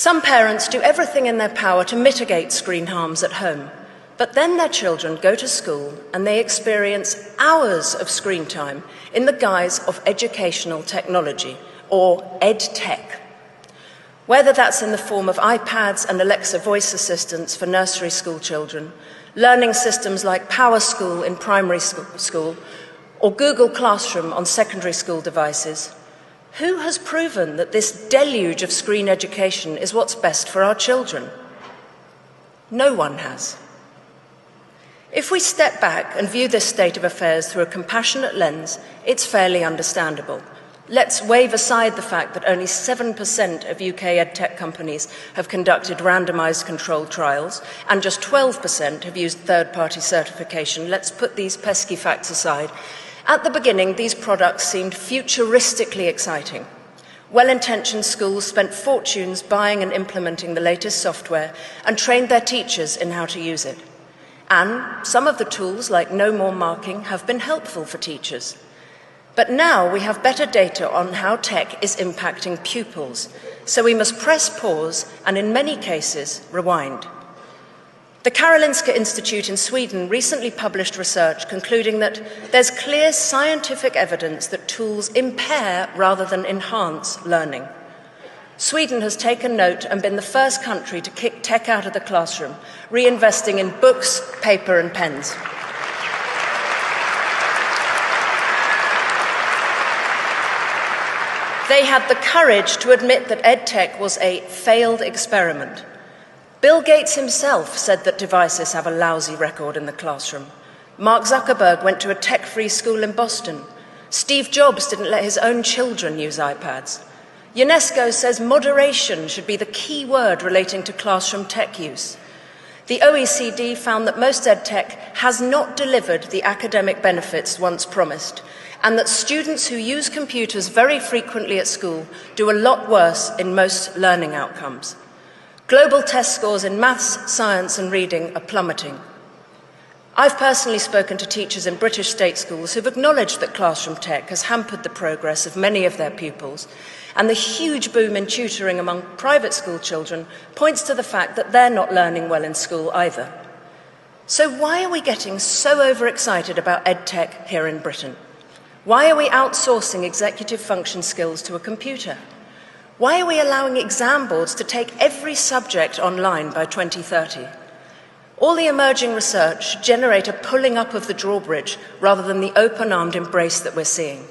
Some parents do everything in their power to mitigate screen harms at home, but then their children go to school and they experience hours of screen time in the guise of educational technology, or ed-tech. Whether that's in the form of iPads and Alexa voice assistants for nursery school children, learning systems like PowerSchool in primary school, or Google Classroom on secondary school devices, who has proven that this deluge of screen education is what's best for our children? No one has. If we step back and view this state of affairs through a compassionate lens, it's fairly understandable. Let's wave aside the fact that only 7% of UK edtech companies have conducted randomized controlled trials, and just 12% have used third-party certification. Let's put these pesky facts aside. At the beginning, these products seemed futuristically exciting. Well-intentioned schools spent fortunes buying and implementing the latest software and trained their teachers in how to use it. And some of the tools, like no more marking, have been helpful for teachers. But now we have better data on how tech is impacting pupils, so we must press pause and, in many cases, rewind. The Karolinska Institute in Sweden recently published research concluding that there's clear scientific evidence that tools impair rather than enhance learning. Sweden has taken note and been the first country to kick tech out of the classroom, reinvesting in books, paper and pens. They had the courage to admit that EdTech was a failed experiment. Bill Gates himself said that devices have a lousy record in the classroom. Mark Zuckerberg went to a tech-free school in Boston. Steve Jobs didn't let his own children use iPads. UNESCO says moderation should be the key word relating to classroom tech use. The OECD found that most EdTech has not delivered the academic benefits once promised, and that students who use computers very frequently at school do a lot worse in most learning outcomes. Global test scores in maths, science and reading are plummeting. I've personally spoken to teachers in British state schools who've acknowledged that classroom tech has hampered the progress of many of their pupils, and the huge boom in tutoring among private school children points to the fact that they're not learning well in school either. So why are we getting so overexcited about EdTech here in Britain? Why are we outsourcing executive function skills to a computer? Why are we allowing exam boards to take every subject online by 2030? All the emerging research should generate a pulling up of the drawbridge rather than the open-armed embrace that we're seeing.